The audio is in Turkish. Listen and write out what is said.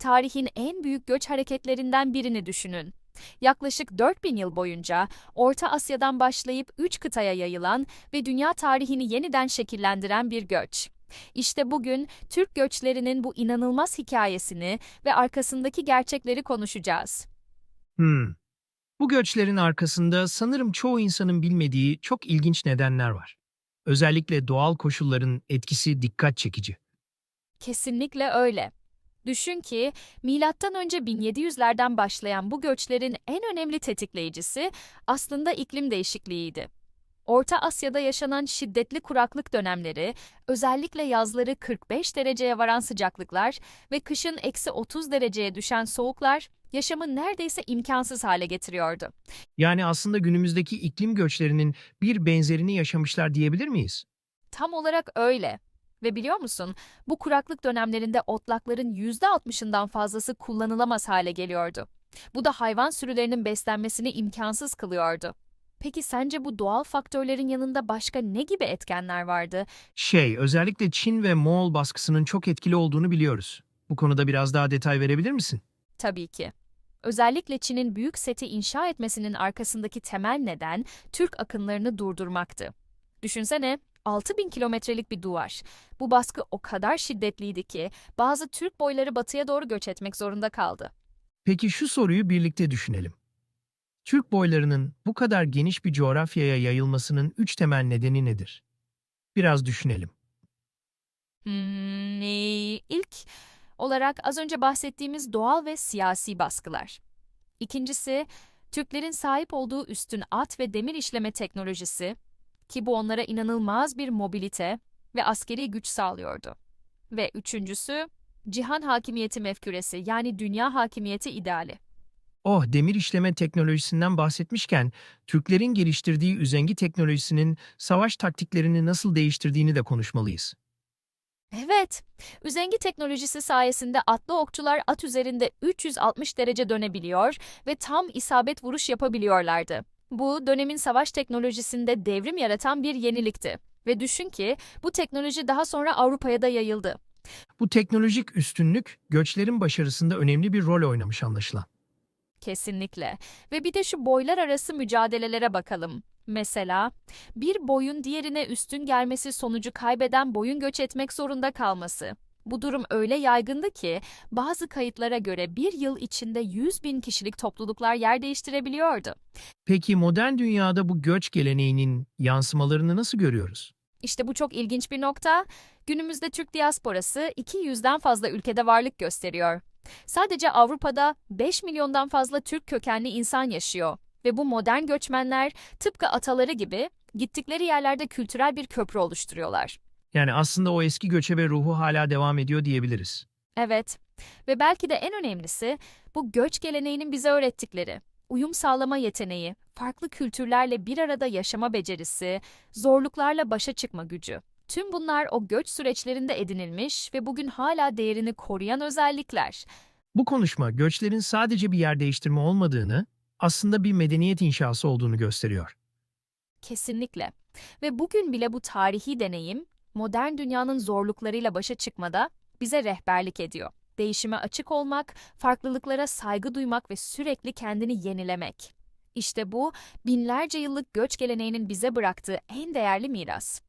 tarihin en büyük göç hareketlerinden birini düşünün. Yaklaşık 4000 yıl boyunca Orta Asya'dan başlayıp 3 kıtaya yayılan ve dünya tarihini yeniden şekillendiren bir göç. İşte bugün Türk göçlerinin bu inanılmaz hikayesini ve arkasındaki gerçekleri konuşacağız. Hmm. Bu göçlerin arkasında sanırım çoğu insanın bilmediği çok ilginç nedenler var. Özellikle doğal koşulların etkisi dikkat çekici. Kesinlikle öyle. Düşün ki milattan önce 1700'lerden başlayan bu göçlerin en önemli tetikleyicisi aslında iklim değişikliğiydi. Orta Asya'da yaşanan şiddetli kuraklık dönemleri, özellikle yazları 45 dereceye varan sıcaklıklar ve kışın -30 dereceye düşen soğuklar, yaşamı neredeyse imkansız hale getiriyordu. Yani aslında günümüzdeki iklim göçlerinin bir benzerini yaşamışlar diyebilir miyiz? Tam olarak öyle. Ve biliyor musun, bu kuraklık dönemlerinde otlakların %60'ından fazlası kullanılamaz hale geliyordu. Bu da hayvan sürülerinin beslenmesini imkansız kılıyordu. Peki sence bu doğal faktörlerin yanında başka ne gibi etkenler vardı? Özellikle Çin ve Moğol baskısının çok etkili olduğunu biliyoruz. Bu konuda biraz daha detay verebilir misin? Tabii ki. Özellikle Çin'in büyük seti inşa etmesinin arkasındaki temel neden Türk akınlarını durdurmaktı. Düşünsene, 6000 kilometrelik bir duvar. Bu baskı o kadar şiddetliydi ki bazı Türk boyları batıya doğru göç etmek zorunda kaldı. Peki şu soruyu birlikte düşünelim. Türk boylarının bu kadar geniş bir coğrafyaya yayılmasının üç temel nedeni nedir? Biraz düşünelim. İlk olarak az önce bahsettiğimiz doğal ve siyasi baskılar. İkincisi, Türklerin sahip olduğu üstün at ve demir işleme teknolojisi ki bu onlara inanılmaz bir mobilite ve askeri güç sağlıyordu. Ve üçüncüsü, cihan hakimiyeti mefküresi yani dünya hakimiyeti ideali. Oh, demir işleme teknolojisinden bahsetmişken, Türklerin geliştirdiği üzengi teknolojisinin savaş taktiklerini nasıl değiştirdiğini de konuşmalıyız. Evet, üzengi teknolojisi sayesinde atlı okçular at üzerinde 360 derece dönebiliyor ve tam isabet vuruş yapabiliyorlardı. Bu, dönemin savaş teknolojisinde devrim yaratan bir yenilikti. Ve düşün ki bu teknoloji daha sonra Avrupa'ya da yayıldı. Bu teknolojik üstünlük, göçlerin başarısında önemli bir rol oynamış anlaşılan. Kesinlikle. Ve bir de şu boylar arası mücadelelere bakalım. Mesela bir boyun diğerine üstün gelmesi sonucu kaybeden boyun göç etmek zorunda kalması. Bu durum öyle yaygındı ki bazı kayıtlara göre bir yıl içinde 100 bin kişilik topluluklar yer değiştirebiliyordu. Peki modern dünyada bu göç geleneğinin yansımalarını nasıl görüyoruz? İşte bu çok ilginç bir nokta. Günümüzde Türk diasporası 200'den fazla ülkede varlık gösteriyor. Sadece Avrupa'da 5 milyondan fazla Türk kökenli insan yaşıyor ve bu modern göçmenler tıpkı ataları gibi gittikleri yerlerde kültürel bir köprü oluşturuyorlar. Yani aslında o eski göçebe ruhu hala devam ediyor diyebiliriz. Evet ve belki de en önemlisi bu göç geleneğinin bize öğrettikleri. Uyum sağlama yeteneği, farklı kültürlerle bir arada yaşama becerisi, zorluklarla başa çıkma gücü. Tüm bunlar o göç süreçlerinde edinilmiş ve bugün hala değerini koruyan özellikler. Bu konuşma göçlerin sadece bir yer değiştirme olmadığını, aslında bir medeniyet inşası olduğunu gösteriyor. Kesinlikle. Ve bugün bile bu tarihi deneyim, modern dünyanın zorluklarıyla başa çıkmada bize rehberlik ediyor. Değişime açık olmak, farklılıklara saygı duymak ve sürekli kendini yenilemek. İşte bu, binlerce yıllık göç geleneğinin bize bıraktığı en değerli miras.